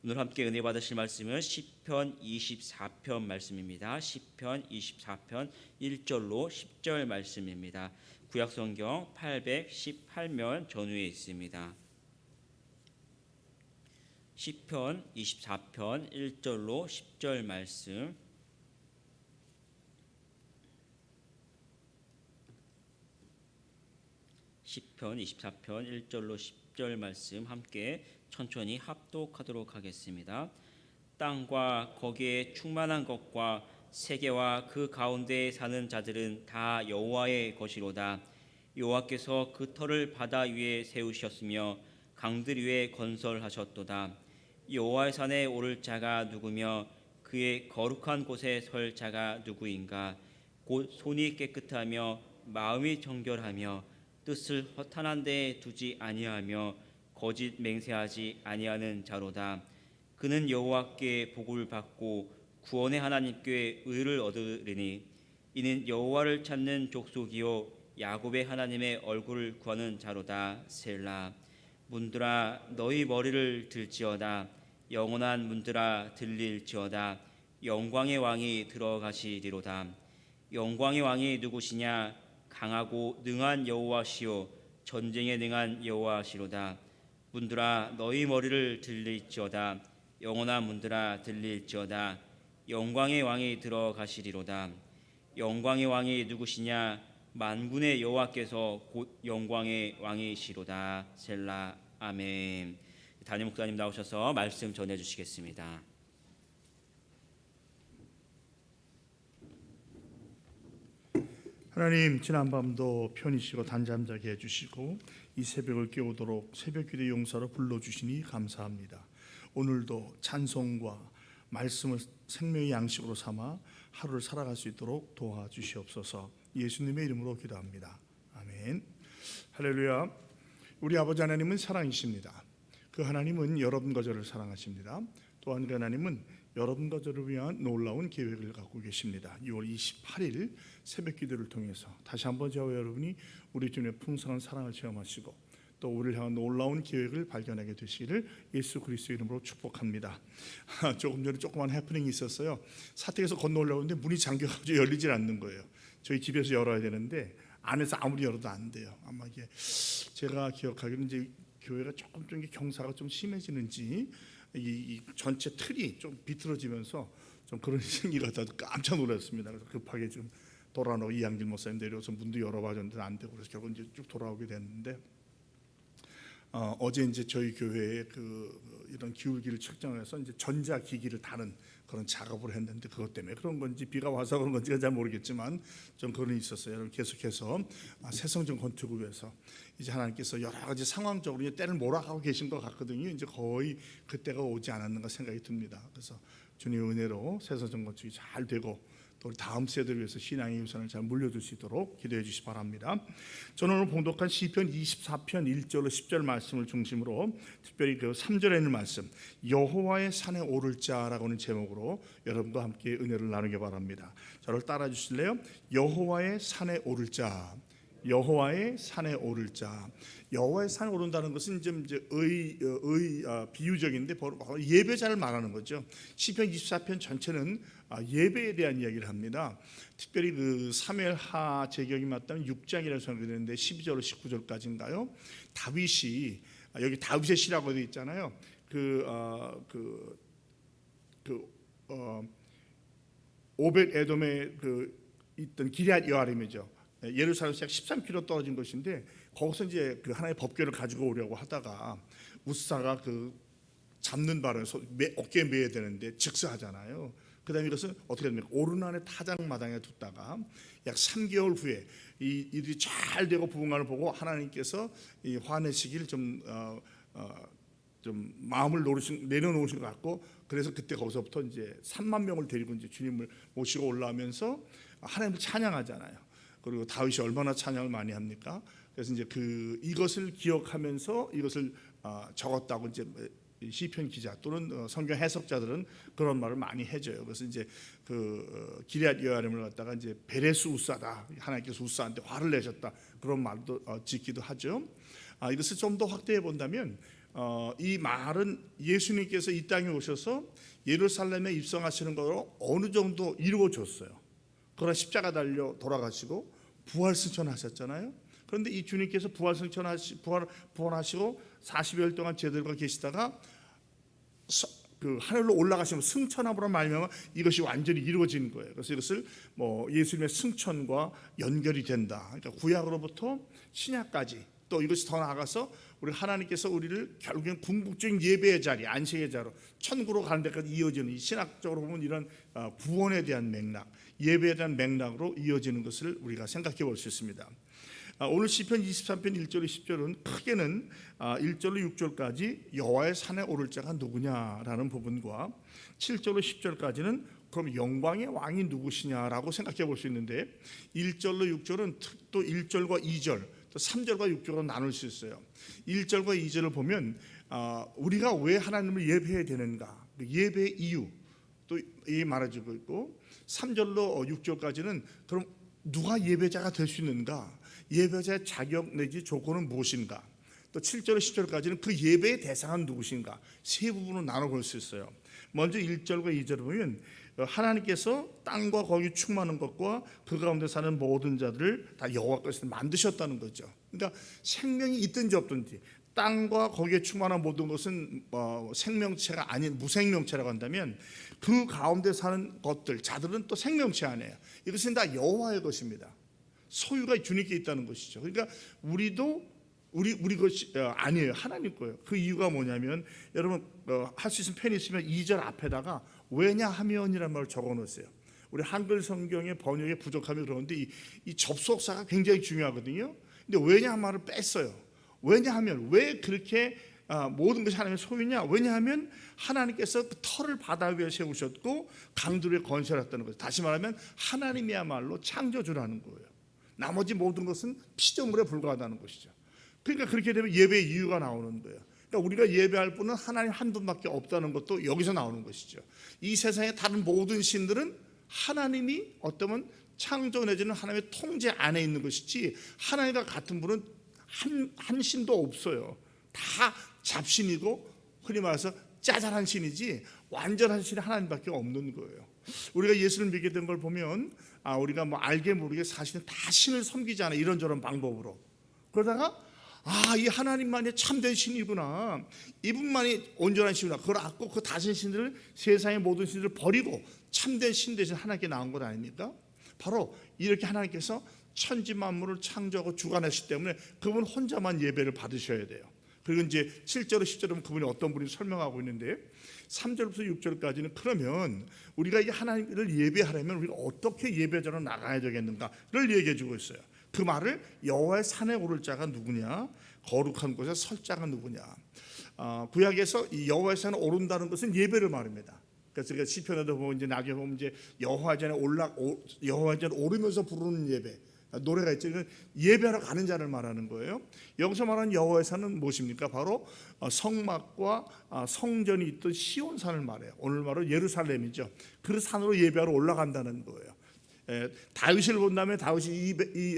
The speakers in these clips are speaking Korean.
오늘 함께 은혜 받으실 말씀은 시편 24편 말씀입니다. 시편 24편 1절로 10절 말씀입니다. 구약성경 818면 전후에 있습니다. 시편 24편 1절로 10절 말씀. 시편 24편 1절로 10절 말씀 함께 천천히 합독하도록 하겠습니다. 땅과 거기에 충만한 것과 세계와 그 가운데에 사는 자들은 다 여호와의 것이로다. 여호와께서 그 터를 바다 위에 세우셨으며 강들 위에 건설하셨도다. 여호와의 산에 오를 자가 누구며 그의 거룩한 곳에 설 자가 누구인가? 곧 손이 깨끗하며 마음이 정결하며 뜻을 허탄한 데에 두지 아니하며 거짓 맹세하지 아니하는 자로다. 그는 여호와께 복을 받고 구원의 하나님께 의를 얻으리니 이는 여호와를 찾는 족속이요 야곱의 하나님의 얼굴을 구하는 자로다. 셀라. 문들아 너희 머리를 들지어다. 영원한 문들아 들릴지어다. 영광의 왕이 들어가시리로다. 영광의 왕이 누구시냐? 강하고 능한 여호와시요 전쟁에 능한 여호와시로다. 문들아 너희 머리를 들릴지어다. 영원한 문들아 들릴지어다. 영광의 왕이 들어가시리로다. 영광의 왕이 누구시냐? 만군의 여호와께서 곧 영광의 왕이시로다. 셀라. 아멘. 담임 목사님 나오셔서 말씀 전해 주시겠습니다. 하나님, 지난밤도 편히 쉬고 단잠자게 해주시고 이 새벽을 깨우도록 새벽기도 용사로 불러주시니 감사합니다. 오늘도 찬송과 말씀을 생명의 양식으로 삼아 하루를 살아갈 수 있도록 도와주시옵소서. 예수님의 이름으로 기도합니다. 아멘. 할렐루야. 우리 아버지 하나님은 사랑이십니다. 그 하나님은 여러분 거저를 사랑하십니다. 또한 그 하나님은 여러분 거저를 위한 놀라운 계획을 갖고 계십니다. 6월 28일 새벽 기도를 통해서 다시 한번 저와 여러분이 우리 주님의 풍성한 사랑을 체험하시고 또 우리를 향한 놀라운 계획을 발견하게 되시기를 예수 그리스도 이름으로 축복합니다. 조금 전에 조그만 해프닝이 있었어요. 사택에서 건너오려고 하는데 문이 잠겨가지고 열리질 않는 거예요. 저희 집에서 열어야 되는데 안에서 아무리 열어도 안 돼요. 아마 이게 제가 기억하기로는 이제 교회가 조금 경사가 좀 심해지는지 이 전체 틀이 좀 비틀어지면서 좀 그런 생기 같아서 깜짝 놀랐습니다. 그래서 급하게 좀 돌아오고 이양길 목사님 내려와서 문도 열어봐줬는데 안 되고 그래서 결국 이제 쭉 돌아오게 됐는데 어제 이제 저희 교회에 이런 기울기를 측정해서 이제 전자기기를 다는 그런 작업을 했는데 그것 때문에 그런 건지 비가 와서 그런 건지가 잘 모르겠지만 좀 그런 일이 있었어요. 여러분 계속해서 새성전 건축을 위해서 이제 하나님께서 여러 가지 상황적으로 이제 때를 몰아가고 계신 것 같거든요. 이제 거의 그때가 오지 않았는가 생각이 듭니다. 그래서 주님의 은혜로 새성전 건축이 잘 되고 또 다음 세대를 위해서 신앙의 유산을 잘 물려줄 수 있도록 기도해 주시기 바랍니다. 저는 오늘 봉독한 시편 24편 1절로 10절 말씀을 중심으로 특별히 그 3절에 있는 말씀 여호와의 산에 오를 자라고 하는 제목으로 여러분과 함께 은혜를 나누기 바랍니다. 저를 따라 주실래요? 여호와의 산에 오를 자. 여호와의 산에 오를 자. 여호와의 산에 오른다는 것은 이제 비유적인데 예배자를 말하는 거죠. 시편 24편 전체는 예배에 대한 이야기를 합니다. 특별히 그 사무엘하 제격이 맞다면 6장이라고 생각되는데 12절로 19절까지인가요? 다윗이 여기 다윗의 시라고 되어 있잖아요. 오벳 에돔에 있던 기럇 여아림이죠. 예루살렘에서 약 13km 떨어진 것인데 거기서 이제 그 하나의 법궤를 가지고 오려고 하다가 우사가 잡는 바람에 어깨에 매야 되는데 즉사하잖아요. 그다음에 이것은 어떻게 됩니까? 오르난의 타작마당에 뒀다가 약 3개월 후에 이 일이 잘 되고 부흥하는 보고 하나님께서 이 화내시기를 좀 마음을 내려놓으신 것 같고 그래서 그때 거기서부터 이제 3만 명을 데리고 이제 주님을 모시고 올라오면서 하나님을 찬양하잖아요. 그리고 다윗이 얼마나 찬양을 많이 합니까? 그래서 이제 이것을 기억하면서 이것을 적었다고 이제 시편 기자 또는 성경 해석자들은 그런 말을 많이 해줘요. 그래서 이제 기럇 여아림을 갖다가 이제 베레스 우사다, 하나님께서 우사한테 화를 내셨다 그런 말도 짓기도 하죠. 이것을 좀 더 확대해 본다면 이 말은 예수님께서 이 땅에 오셔서 예루살렘에 입성하시는 거로 어느 정도 이루어졌어요. 그러나 십자가 달려 돌아가시고 부활 승천하셨잖아요. 그런데 이 주님께서 부활하시고 40여일 동안 제자들과 계시다가 그 하늘로 올라가시면 승천함으로 말미암아 이것이 완전히 이루어진 거예요. 그래서 이것을 뭐 예수님의 승천과 연결이 된다. 그러니까 구약으로부터 신약까지 또 이것이 더 나아가서 우리 하나님께서 우리를 결국엔 궁극적인 예배의 자리, 안식의 자로 천국으로 가는 데까지 이어지는 이 신학적으로 보면 이런 구원에 대한 맥락, 예배에 대한 맥락으로 이어지는 것을 우리가 생각해 볼 수 있습니다. 오늘 시편 23편 1절 10절은 크게는 1절로 6절까지 여호와의 산에 오를 자가 누구냐라는 부분과 7절로 10절까지는 그럼 영광의 왕이 누구시냐라고 생각해 볼 수 있는데 1절로 6절은 또 1절과 2절 또 3절과 6절로 나눌 수 있어요. 1절과 2절을 보면 우리가 왜 하나님을 예배해야 되는가, 예배의 이유 또 이 말해주고 있고 3절로 6절까지는 그럼 누가 예배자가 될 수 있는가, 예배자의 자격 내지 조건은 무엇인가, 또 7절 10절까지는 그 예배의 대상은 누구신가, 세 부분으로 나눠볼 수 있어요. 먼저 1절과 2절을 보면 하나님께서 땅과 거기 충만한 것과 그 가운데 사는 모든 자들을 다 여호와께서 만드셨다는 거죠. 그러니까 생명이 있든지 없든지 땅과 거기에 충만한 모든 것은 생명체가 아닌 무생명체라고 한다면 그 가운데 사는 것들, 자들은 또 생명체 아니에요. 이것은 다 여호와의 것입니다. 소유가 주님께 있다는 것이죠. 그러니까 우리도 우리 것이 아니에요. 하나님 거예요. 그 이유가 뭐냐면 여러분 할 수 있으면 펜이 있으면 2절 앞에다가 왜냐하면이라는 말을 적어 놓으세요. 우리 한글 성경의 번역에 부족함이 그러는데 이 접속사가 굉장히 중요하거든요. 근데 왜냐하면 말을 뺐어요. 왜냐하면 왜 그렇게 모든 것이 하나님의 소유냐? 왜냐하면 하나님께서 그 터를 바다 위에 세우셨고 강들에 건설했다는 거죠. 다시 말하면 하나님이야말로 창조주라는 거예요. 나머지 모든 것은 피조물에 불과하다는 것이죠. 그러니까 그렇게 되면 예배의 이유가 나오는 거예요. 그러니까 우리가 예배할 분은 하나님 한 분밖에 없다는 것도 여기서 나오는 것이죠. 이 세상의 다른 모든 신들은 하나님이 어쩌면 창조 내지는 하나님의 통제 안에 있는 것이지 하나님과 같은 분은 한 신도 없어요. 다 잡신이고 흔히 말해서 짜잘한 신이지 완전한 신이 하나님밖에 없는 거예요. 우리가 예수를 믿게 된 걸 보면 우리가 뭐 알게 모르게 사실은 다 신을 섬기지 않아 이런저런 방법으로. 그러다가 이 하나님만이 참된 신이구나, 이분만이 온전한 신이구나, 그걸 알고 그 다른 신들을, 세상의 모든 신들을 버리고 참된 신 대신 하나님께 나온 것 아닙니까? 바로 이렇게 하나님께서 천지 만물을 창조하고 주관하시기 때문에 그분 혼자만 예배를 받으셔야 돼요. 그리고 이제 7절 10절은 그분이 어떤 분이 설명하고 있는데 3절부터 6절까지는 그러면 우리가 이 하나님을 예배하려면 우리가 어떻게 예배자로 나가야 되겠는가를 얘기해 주고 있어요. 그 말을 여호와의 산에 오를 자가 누구냐, 거룩한 곳에 설 자가 누구냐. 구약에서 이 여호와의 산에 오른다는 것은 예배를 말합니다. 그래서 우리가 시편에도 보면 이제 나중에 보면 이제 여호와 전에 오르면서 부르는 예배, 노래가 있죠. 예배하러 가는 자를 말하는 거예요. 여기서 말하는 여호와의 산은 무엇입니까? 바로 성막과 성전이 있던 시온산을 말해요. 오늘 말로 예루살렘이죠. 그 산으로 예배하러 올라간다는 거예요. 다윗을 본다면 다윗이 이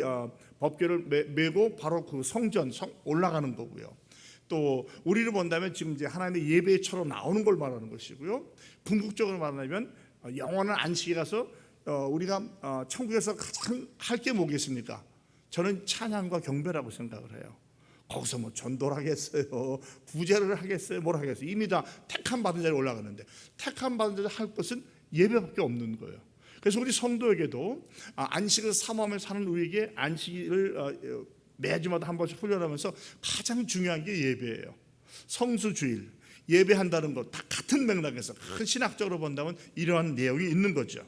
법궤를 메고 바로 그 성전 올라가는 거고요. 또 우리를 본다면 지금 이제 하나님의 예배처럼 나오는 걸 말하는 것이고요. 궁극적으로 말하면 영원한 안식에 가서 우리가 천국에서 가장 할 게 뭐겠습니까? 저는 찬양과 경배라고 생각을 해요. 거기서 뭐 전도를 하겠어요, 구제를 하겠어요, 뭘 하겠어요. 이미 다 택함 받은 자리에 올라가는데 택함 받은 자리에 할 것은 예배밖에 없는 거예요. 그래서 우리 성도에게도 안식을 사모하며 사는 우리에게 안식을 매주마다 한 번씩 훈련하면서 가장 중요한 게 예배예요. 성수주일, 예배한다는 것 다 같은 맥락에서 큰 신학적으로 본다면 이러한 내용이 있는 거죠.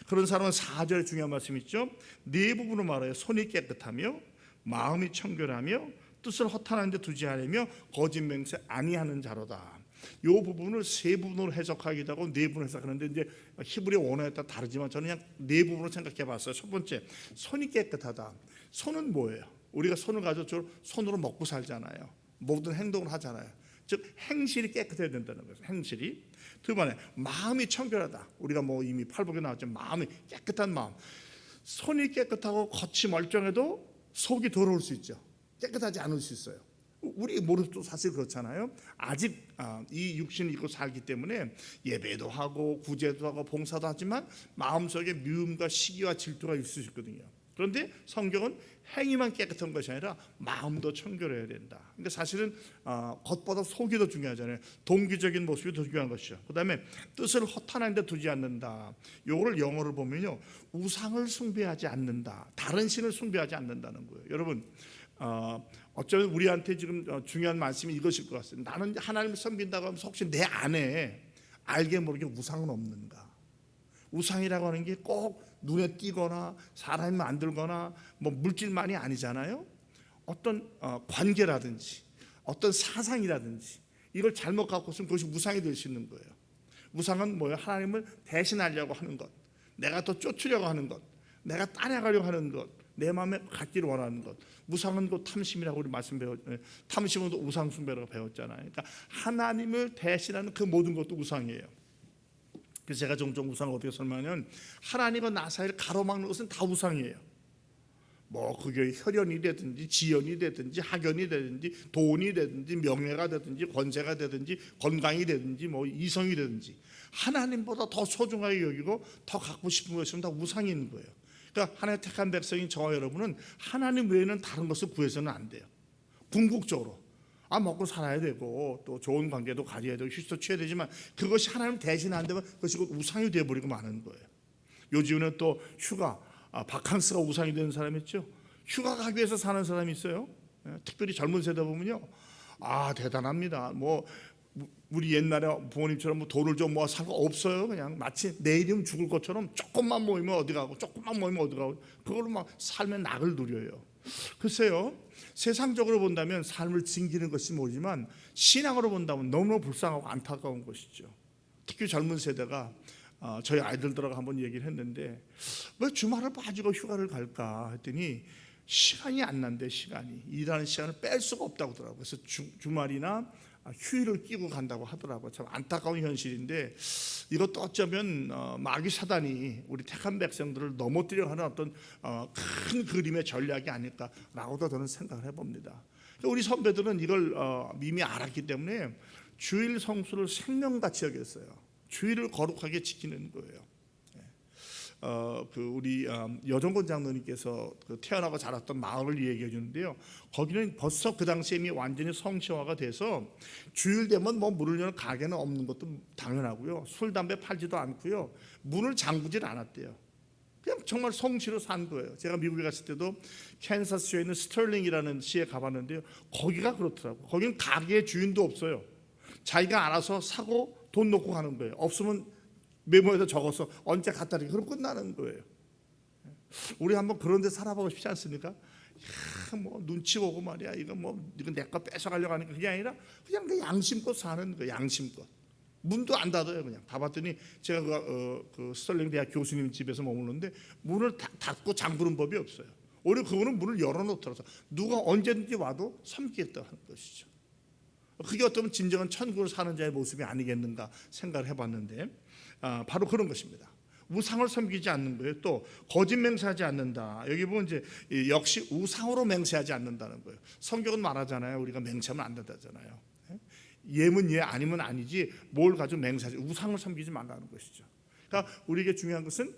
그런 사람은 4절에 중요한 말씀이 있죠. 네 부분으로 말해요. 손이 깨끗하며 마음이 청결하며 뜻을 허탄한 데 두지 않으며 거짓 맹세 아니하는 자로다. 이 부분을 세 부분으로 해석하기도 하고 네 부분으로 해석하는데 이제 히브리 원어에 따라 다르지만 저는 그냥 네 부분으로 생각해 봤어요. 첫 번째, 손이 깨끗하다. 손은 뭐예요? 우리가 손을 가지고 손으로 먹고 살잖아요. 모든 행동을 하잖아요. 즉 행실이 깨끗해야 된다는 거예요. 행실이. 두 번째, 마음이 청결하다. 우리가 뭐 이미 팔복에 나왔지만 마음이 깨끗한 마음. 손이 깨끗하고 겉이 멀쩡해도 속이 더러울 수 있죠. 깨끗하지 않을 수 있어요. 우리 모습도 사실 그렇잖아요. 아직 이 육신을 입고 살기 때문에 예배도 하고 구제도 하고 봉사도 하지만 마음속에 미움과 시기와 질투가 있을 수 있거든요. 그런데 성경은 행위만 깨끗한 것이 아니라 마음도 청결해야 된다. 그러니까 사실은 겉보다 속이 더 중요하잖아요. 동기적인 모습이 더 중요한 것이죠. 그다음에 뜻을 허탄한 데 두지 않는다. 요거를 영어로 보면요, 우상을 숭배하지 않는다. 다른 신을 숭배하지 않는다는 거예요. 여러분, 어쩌면 우리한테 지금 중요한 말씀이 이것일 것 같습니다. 나는 하나님을 섬긴다고 하면서 혹시 내 안에 알게 모르게 우상은 없는가? 우상이라고 하는 게 꼭 눈에 띄거나 사람이 만들거나 뭐 물질만이 아니잖아요. 어떤 관계라든지 어떤 사상이라든지 이걸 잘못 갖고 있으면 그것이 우상이 될 수 있는 거예요. 우상은 뭐예요? 하나님을 대신하려고 하는 것, 내가 더 쫓으려고 하는 것, 내가 따라가려고 하는 것, 내 마음에 갖기를 원하는 것. 우상은 곧 탐심이라고 우리 말씀 탐심은 또 우상 숭배라고 배웠잖아요. 그러니까 하나님을 대신하는 그 모든 것도 우상이에요. 그래서 제가 종종 우상을 어떻게 설명하냐면 하나님과 나 사이를 가로막는 것은 다 우상이에요. 뭐 그게 혈연이 되든지 지연이 되든지 학연이 되든지 돈이 되든지 명예가 되든지 권세가 되든지 건강이 되든지 뭐 이성이 되든지 하나님보다 더 소중하게 여기고 더 갖고 싶은 것이면 다 우상이 있는 거예요. 그러니까 하나님의 택한 백성인 저와 여러분은 하나님 외에는 다른 것을 구해서는 안 돼요. 궁극적으로 먹고 살아야 되고 또 좋은 관계도 가져야 되고 휴식도 취해야 되지만 그것이 하나님 대신 안 되면 그것이 곧 우상이 되어버리고 마는 거예요. 요즘에는 또 휴가, 바캉스가 우상이 되는 사람이 있죠. 휴가 가기 위해서 사는 사람이 있어요. 특별히 젊은 세대 보면요, 대단합니다. 뭐 우리 옛날에 부모님처럼 뭐 돈을 좀 모아 산 거 없어요. 그냥 마치 내일이면 죽을 것처럼 조금만 모이면 어디 가고 조금만 모이면 어디 가고 그걸로 막 삶의 낙을 누려요. 글쎄요, 세상적으로 본다면 삶을 즐기는 것이 모르지만 신앙으로 본다면 너무너무 불쌍하고 안타까운 것이죠. 특히 젊은 세대가 저희 아이들들하고 한번 얘기를 했는데 왜 주말을 빠지고 휴가를 갈까 했더니 시간이 안 난대. 시간이 일하는 시간을 뺄 수가 없다고 하더라고요. 그래서 주말이나 휴일을 끼고 간다고 하더라고요. 참 안타까운 현실인데 이것도 어쩌면 마귀 사단이 우리 택한 백성들을 넘어뜨려 하는 어떤 큰 그림의 전략이 아닐까라고도 저는 생각을 해봅니다. 우리 선배들은 이걸 이미 알았기 때문에 주일 성수를 생명같이 여겼어요. 주일을 거룩하게 지키는 거예요. 우리 여정권 장로님께서 태어나고 자랐던 마을을 얘기해 주는데요. 거기는 벌써 그 당시에 이미 완전히 성시화가 돼서 주일 되면 뭐 문을 여는 가게는 없는 것도 당연하고요. 술 담배 팔지도 않고요. 문을 잠그질 않았대요. 그냥 정말 성시로 산 거예요. 제가 미국에 갔을 때도 캔사스주에 있는 스털링이라는 시에 가봤는데요. 거기가 그렇더라고요. 거기는 가게의 주인도 없어요. 자기가 알아서 사고 돈 놓고 가는 거예요. 없으면 메모에다 적어서 언제 갖다 드리고 그럼 끝나는 거예요. 우리 한번 그런 데 살아보고 싶지 않습니까? 뭐 눈치 보고 말이야, 이거 내 거 뺏어가려고 하는 게 그게 아니라 그냥 그 양심껏 사는 거예요. 양심껏. 문도 안 닫아요. 그냥 가봤더니 제가 그 스털링 대학 교수님 집에서 머무는데 문을 닫고 잠그는 법이 없어요. 오히려 그거는 문을 열어놓더라서 누가 언제든지 와도 섬기겠다 하는 것이죠. 그게 어쩌면 진정한 천국을 사는 자의 모습이 아니겠는가 생각을 해봤는데 바로 그런 것입니다. 우상을 섬기지 않는 거예요. 또 거짓 맹세하지 않는다. 여기 보면 이제 역시 우상으로 맹세하지 않는다는 거예요. 성경은 말하잖아요. 우리가 맹세하면 안 된다잖아요. 예면 예, 아니면 아니지 뭘 가지고 맹세하지, 우상을 섬기지 말라는 것이죠. 그러니까 우리에게 중요한 것은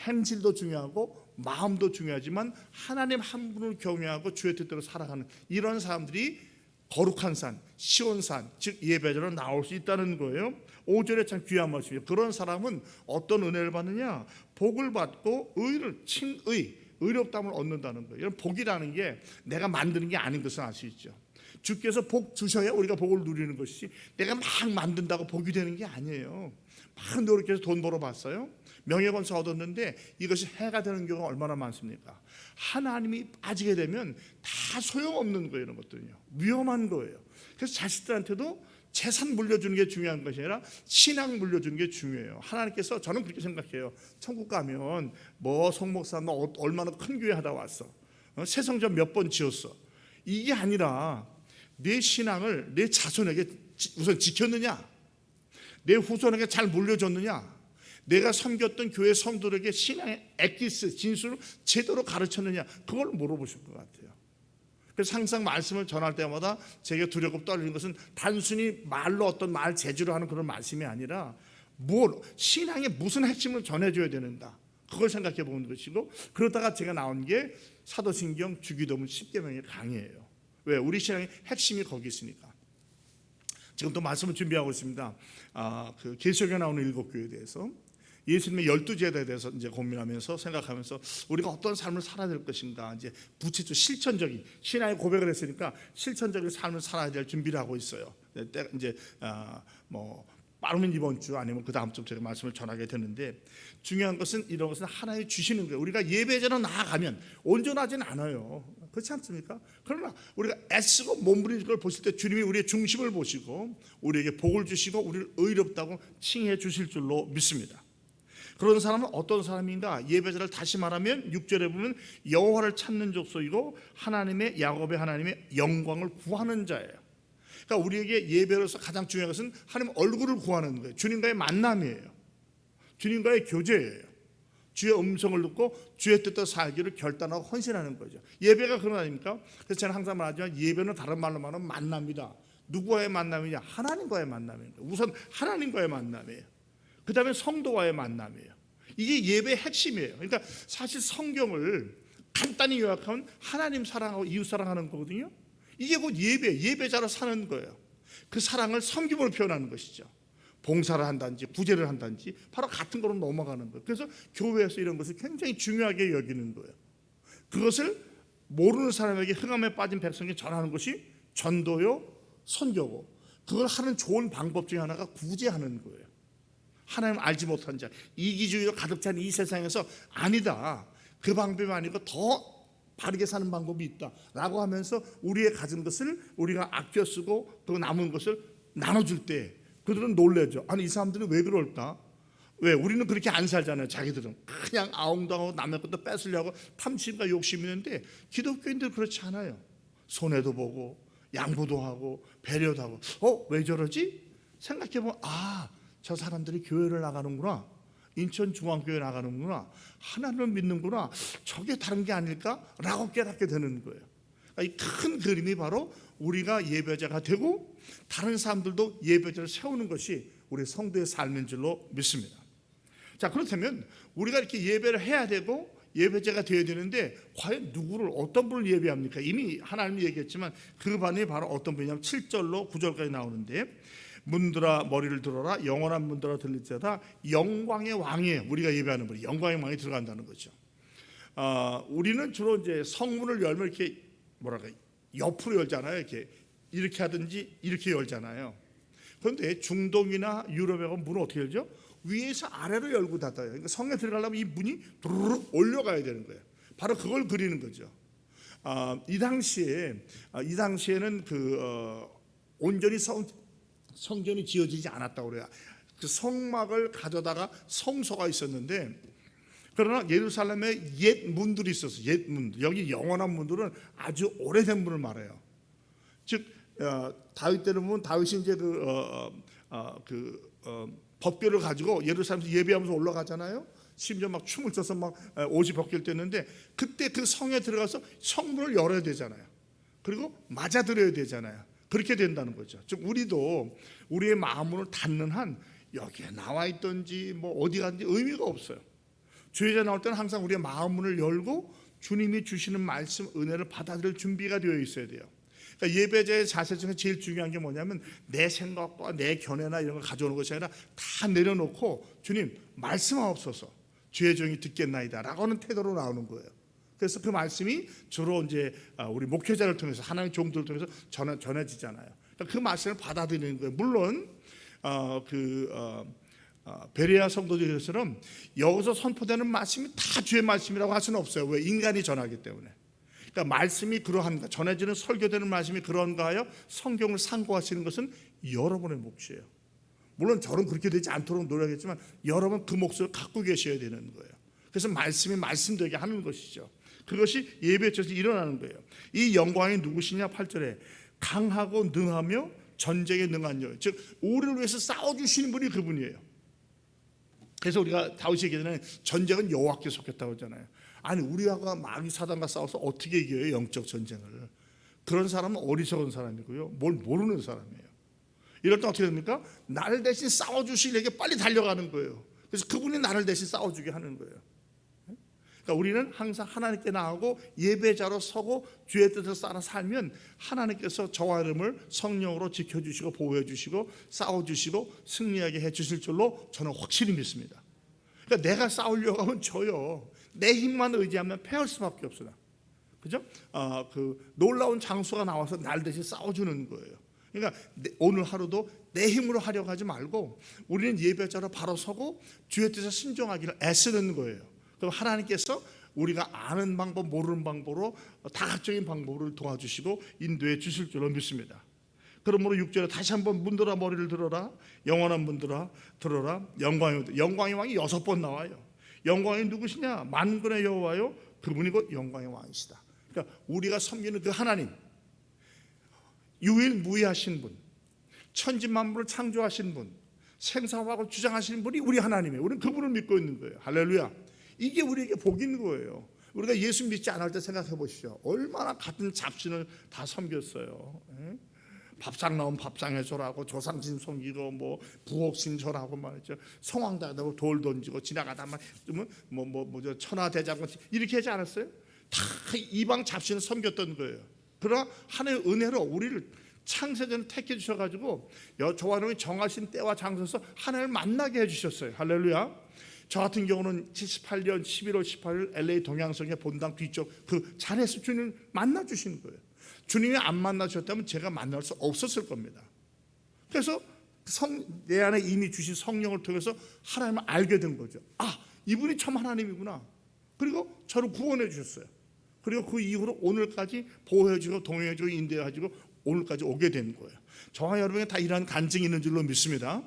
행실도 중요하고 마음도 중요하지만 하나님 한 분을 경외하고 주의 뜻대로 살아가는 이런 사람들이 거룩한 산, 시온산, 즉 예배자로 나올 수 있다는 거예요. 5절에 참 귀한 말씀이에요. 그런 사람은 어떤 은혜를 받느냐? 복을 받고 의를, 칭의, 의롭다함을 얻는다는 거예요. 이런 복이라는 게 내가 만드는 게 아닌 것을 알 수 있죠. 주께서 복 주셔야 우리가 복을 누리는 것이지 내가 막 만든다고 복이 되는 게 아니에요. 막 노력해서 돈 벌어봤어요. 명예권세 얻었는데 이것이 해가 되는 경우가 얼마나 많습니까? 하나님이 빠지게 되면 다 소용없는 거예요. 이런 것들은요, 위험한 거예요. 그래서 자식들한테도 재산 물려주는 게 중요한 것이 아니라 신앙 물려주는 게 중요해요. 하나님께서, 저는 그렇게 생각해요. 천국 가면 뭐 송목사 너 얼마나 큰 교회 하다 왔어, 새 성전 몇 번 지었어, 이게 아니라 내 신앙을 내 자손에게 우선 지켰느냐, 내 후손에게 잘 물려줬느냐, 내가 섬겼던 교회 성도들에게 신앙의 엑기스, 진술을 제대로 가르쳤느냐, 그걸 물어보실 것 같아요. 그래서 항상 말씀을 전할 때마다 제게 두렵고 떨리는 것은 단순히 말로 어떤 말 재주로 하는 그런 말씀이 아니라 신앙의 무슨 핵심을 전해줘야 되는가, 그걸 생각해 보는 것이고, 그러다가 제가 나온 게 사도신경 주기도문 10계명의 강의예요. 왜? 우리 신앙의 핵심이 거기 있으니까. 지금 또 말씀을 준비하고 있습니다. 그 계시록에 나오는 7교회에 대해서, 예수님의 12제자에 대해서 이제 고민하면서 생각하면서 우리가 어떤 삶을 살아야 될 것인가, 이제 구체적 실천적인 신앙의 고백을 했으니까 실천적인 삶을 살아야 될 준비를 하고 있어요. 이제 뭐 빠르면 이번 주 아니면 그 다음 주 제가 말씀을 전하게 되는데, 중요한 것은 이런 것은 하나님이 주시는 거예요. 우리가 예배자로 나아가면 온전하지는 않아요. 그렇지 않습니까? 그러나 우리가 애쓰고 몸부림치는 걸 보실 때 주님이 우리의 중심을 보시고 우리에게 복을 주시고 우리를 의롭다고 칭해 주실 줄로 믿습니다. 그런 사람은 어떤 사람인가? 예배자를 다시 말하면 6절에 보면 여호와를 찾는 족속이고 하나님의 야곱의 하나님의 영광을 구하는 자예요. 그러니까 우리에게 예배로서 가장 중요한 것은 하나님 얼굴을 구하는 거예요. 주님과의 만남이에요. 주님과의 교제예요. 주의 음성을 듣고 주의 뜻대로 살기를 결단하고 헌신하는 거죠. 예배가 그런 아닙니까? 그래서 저는 항상 말하지만 예배는 다른 말로 말하면 만남이다. 누구와의 만남이냐? 하나님과의 만남입니다. 우선 하나님과의 만남이에요. 그 다음에 성도와의 만남이에요. 이게 예배의 핵심이에요. 그러니까 사실 성경을 간단히 요약하면 하나님 사랑하고 이웃 사랑하는 거거든요. 이게 곧 예배자로 사는 거예요. 그 사랑을 섬김으로 표현하는 것이죠. 봉사를 한다든지 구제를 한다든지 바로 같은 거로 넘어가는 거예요. 그래서 교회에서 이런 것을 굉장히 중요하게 여기는 거예요. 그것을 모르는 사람에게 흑암에 빠진 백성에게 전하는 것이 전도요, 선교고, 그걸 하는 좋은 방법 중에 하나가 구제하는 거예요. 하나님 알지 못한 자, 이기주의가 가득 찬 이 세상에서 아니다, 그 방법이 아니고 더 바르게 사는 방법이 있다라고 하면서 우리의 가진 것을 우리가 아껴 쓰고 또 남은 것을 나눠줄 때 그들은 놀래죠. 아니, 이 사람들은 왜 그럴까? 왜? 우리는 그렇게 안 살잖아요. 자기들은 그냥 아웅당하고 남의 것도 뺏으려고 탐심과 욕심이 있는데 기독교인들 그렇지 않아요. 손해도 보고 양보도 하고 배려도 하고. 왜 저러지? 생각해보면 저 사람들이 교회를 나가는구나, 인천중앙교회 나가는구나, 하나님을 믿는구나, 저게 다른 게 아닐까라고 깨닫게 되는 거예요. 이 큰 그림이 바로 우리가 예배자가 되고 다른 사람들도 예배자를 세우는 것이 우리 성도의 삶인 줄로 믿습니다. 자, 그렇다면 우리가 이렇게 예배를 해야 되고 예배자가 되어야 되는데 과연 누구를, 어떤 분을 예배합니까? 이미 하나님이 얘기했지만 그 반이 바로 어떤 분이냐면 7절로 9절까지 나오는데, 문들아 머리를 들어라, 영원한 문들아 들릴지어다, 영광의 왕이에요. 우리가 예배하는 분이 영광의 왕이 들어간다는 거죠. 우리는 주로 이제 성문을 열면 이렇게 옆으로 열잖아요. 이렇게 하든지 이렇게 열잖아요. 그런데 중동이나 유럽에 가면 문을 어떻게 열죠? 위에서 아래로 열고 닫아요. 그러니까 성에 들어가려면 이 문이 두루룩 올려가야 되는 거예요. 바로 그걸 그리는 거죠. 이 당시에는 온전히 성전이 지어지지 않았다고 그래요. 그 성막을 가져다가 성소가 있었는데, 그러나 예루살렘에 옛 문들이 있었어요. 옛 문들. 여기 영원한 문들은 아주 오래된 문을 말해요. 즉 다윗 때는 보면 다윗이 이제 법궤를 가지고 예루살렘에서 예배하면서 올라가잖아요. 심지어 막 춤을 춰서 막 옷이 벗길 때였는데, 그때 그 성에 들어가서 성문을 열어야 되잖아요. 그리고 맞아들여야 되잖아요. 그렇게 된다는 거죠. 즉 우리도 우리의 마음문을 닫는 한 여기에 나와 있든지 뭐 어디 가든지 의미가 없어요. 주의자 나올 때는 항상 우리의 마음문을 열고 주님이 주시는 말씀, 은혜를 받아들일 준비가 되어 있어야 돼요. 그러니까 예배자의 자세 중에 제일 중요한 게 뭐냐면 내 생각과 내 견해나 이런 걸 가져오는 것이 아니라 다 내려놓고 주님 말씀하옵소서, 주의 종이 듣겠나이다 라고 하는 태도로 나오는 거예요. 그래서 그 말씀이 주로 이제 우리 목회자를 통해서, 하나님의 종들을 통해서 전해지잖아요. 그러니까 그 말씀을 받아들이는 거예요. 물론 베레아 성도들처럼 여기서 선포되는 말씀이 다 주의 말씀이라고 할 수는 없어요. 왜? 인간이 전하기 때문에. 그러니까 말씀이 그러한가, 전해지는 설교되는 말씀이 그런가 하여 성경을 상고하시는 것은 여러분의 몫이에요. 물론 저는 그렇게 되지 않도록 노력했지만 여러분 그 몫을 갖고 계셔야 되는 거예요. 그래서 말씀이 말씀되게 하는 것이죠. 그것이 예배에 있어서 일어나는 거예요. 이 영광이 누구시냐? 8절에 강하고 능하며 전쟁에 능한 여, 즉 우리를 위해서 싸워주시는 분이 그분이에요. 그래서 우리가 다윗이 얘기하잖아요. 전쟁은 여호와께 속했다고 하잖아요. 아니, 우리가 마귀 사단과 싸워서 어떻게 이겨요? 영적 전쟁을. 그런 사람은 어리석은 사람이고요, 뭘 모르는 사람이에요. 이럴 때 어떻게 됩니까? 나를 대신 싸워주시려게 빨리 달려가는 거예요. 그래서 그분이 나를 대신 싸워주게 하는 거예요. 그러니까 우리는 항상 하나님께 나아가고 예배자로 서고 주의 뜻을 따라 살면 하나님께서 저와 여러분을 성령으로 지켜주시고 보호해주시고 싸워주시고 승리하게 해주실 줄로 저는 확실히 믿습니다. 그러니까 내가 싸우려고 하면 져요. 내 힘만 의지하면 패할 수밖에 없어요. 그죠? 그 놀라운 장수가 나와서 날 대신 싸워주는 거예요. 그러니까 오늘 하루도 내 힘으로 하려고 하지 말고 우리는 예배자로 바로 서고 주의 뜻에 순종하기를 애쓰는 거예요. 그럼 하나님께서 우리가 아는 방법 모르는 방법으로 다각적인 방법을 도와주시고 인도해 주실 줄로 믿습니다. 그러므로 6절에 다시 한번 문들아 머리를 들어라, 영원한 문들아 들어라. 영광의 왕이 6번 나와요. 영광이 누구시냐? 만군의 여호와요, 그분이 곧 영광의 왕이시다. 그러니까 우리가 섬기는 그 하나님, 유일무이하신 분, 천지만물을 창조하신 분, 생사화학을 주장하시는 분이 우리 하나님이에요. 우리는 그분을 믿고 있는 거예요. 할렐루야. 이게 우리에게 복인 거예요. 우리가 예수 믿지 않을 때 생각해 보시죠. 얼마나 같은 잡신을 다 섬겼어요. 밥상 나오면 밥상에 절하고, 조상신 섬기고, 뭐 부엌신 절하고 말이죠. 성황당하고 돌 던지고, 지나가다 뭐저 천하대장군 이렇게 하지 않았어요? 다 이방 잡신을 섬겼던 거예요. 그러나 하나님의 은혜로 우리를 창세전에 택해 주셔가지고 저와 여러분이 정하신 때와 장소에서 하나님을 만나게 해주셨어요. 할렐루야. 저 같은 경우는 78년 11월 18일 LA 동양성의 본당 뒤쪽 그 자리에서 주님을 만나 주신 거예요. 주님이 안 만나 주셨다면 제가 만날 수 없었을 겁니다. 그래서 내 안에 이미 주신 성령을 통해서 하나님을 알게 된 거죠. 이분이 참 하나님이구나. 그리고 저를 구원해 주셨어요. 그리고 그 이후로 오늘까지 보호해주고 동행해주고 인도해주고 오늘까지 오게 된 거예요. 저와 여러분이 다 이러한 간증이 있는 줄로 믿습니다.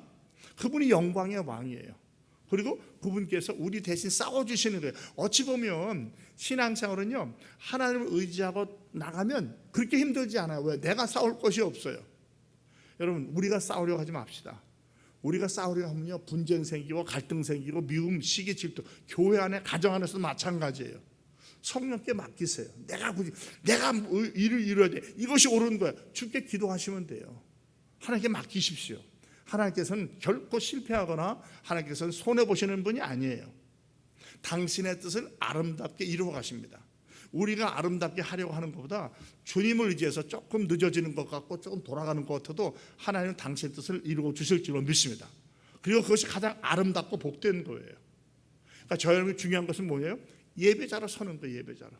그분이 영광의 왕이에요. 그리고 그분께서 우리 대신 싸워주시는 거예요. 어찌 보면 신앙생활은요, 하나님을 의지하고 나가면 그렇게 힘들지 않아요. 왜? 내가 싸울 것이 없어요. 여러분, 우리가 싸우려고 하지 맙시다. 우리가 싸우려고 하면요, 분쟁 생기고 갈등 생기고 미움, 시기, 질투. 교회 안에, 가정 안에서도 마찬가지예요. 성령께 맡기세요. 내가 일을 이루어야 돼. 이것이 옳은 거야. 주께 기도하시면 돼요. 하나님께 맡기십시오. 하나님께서는 결코 실패하거나 하나님께서는 손해보시는 분이 아니에요. 당신의 뜻을 아름답게 이루어 가십니다. 우리가 아름답게 하려고 하는 것보다 주님을 의지해서 조금 늦어지는 것 같고 조금 돌아가는 것 같아도 하나님은 당신의 뜻을 이루어 주실 줄로 믿습니다. 그리고 그것이 가장 아름답고 복된 거예요. 그러니까 저 여러분이 중요한 것은 뭐예요? 예배자로 서는 거예요. 예배자로.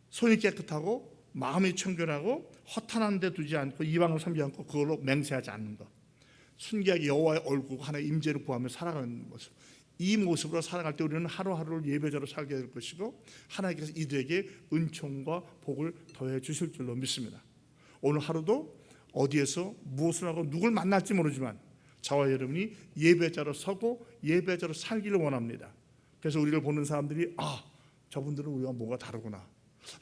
손이 깨끗하고 마음이 청결하고 허탄한 데 두지 않고 이방을 섬기지 않고 그걸로 맹세하지 않는 것. 순결하게 여호와의 얼굴 하나의 임재를 구하며 살아가는 모습. 이 모습으로 살아갈 때 우리는 하루하루를 예배자로 살게 될 것이고 하나님께서 이들에게 은총과 복을 더해 주실 줄로 믿습니다. 오늘 하루도 어디에서 무엇을 하고 누굴 만날지 모르지만 저와 여러분이 예배자로 서고 예배자로 살기를 원합니다. 그래서 우리를 보는 사람들이 저분들은 우리가 뭐가 다르구나.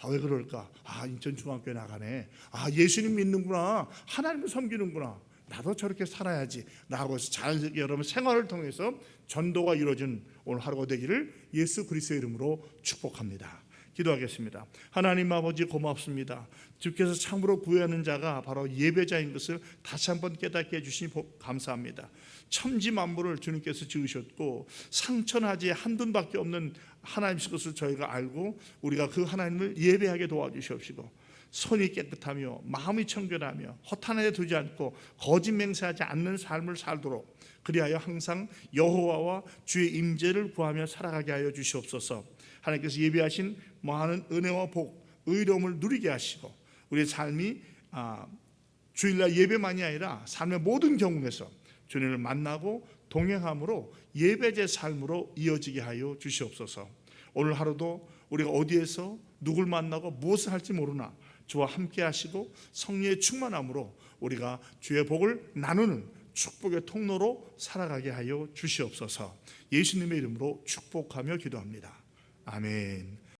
왜 그럴까? 인천중앙교회 나가네. 예수님 믿는구나. 하나님을 섬기는구나. 나도 저렇게 살아야지 라고 해서 자연스럽게 여러분 생활을 통해서 전도가 이루어진 오늘 하루가 되기를 예수 그리스도의 이름으로 축복합니다. 기도하겠습니다. 하나님 아버지 고맙습니다. 주께서 참으로 구하는 자가 바로 예배자인 것을 다시 한번 깨닫게 해주시니 감사합니다. 천지 만물을 주님께서 지으셨고 상천하지 한분밖에 없는 하나님이신 것을 저희가 알고 우리가 그 하나님을 예배하게 도와주시옵시고 손이 깨끗하며 마음이 청결하며 허탄하게 두지 않고 거짓 맹세하지 않는 삶을 살도록 그리하여 항상 여호와와 주의 임재를 구하며 살아가게 하여 주시옵소서. 하나님께서 예비하신 많은 은혜와 복, 의로움을 누리게 하시고 우리의 삶이 주일날 예배만이 아니라 삶의 모든 경우에서 주님을 만나고 동행함으로 예배제 삶으로 이어지게 하여 주시옵소서. 오늘 하루도 우리가 어디에서 누굴 만나고 무엇을 할지 모르나 주와 함께 하시고 성령의 충만함으로 우리가 주의 복을 나누는 축복의 통로로 살아가게 하여 주시옵소서. 예수님의 이름으로 축복하며 기도합니다. 아멘.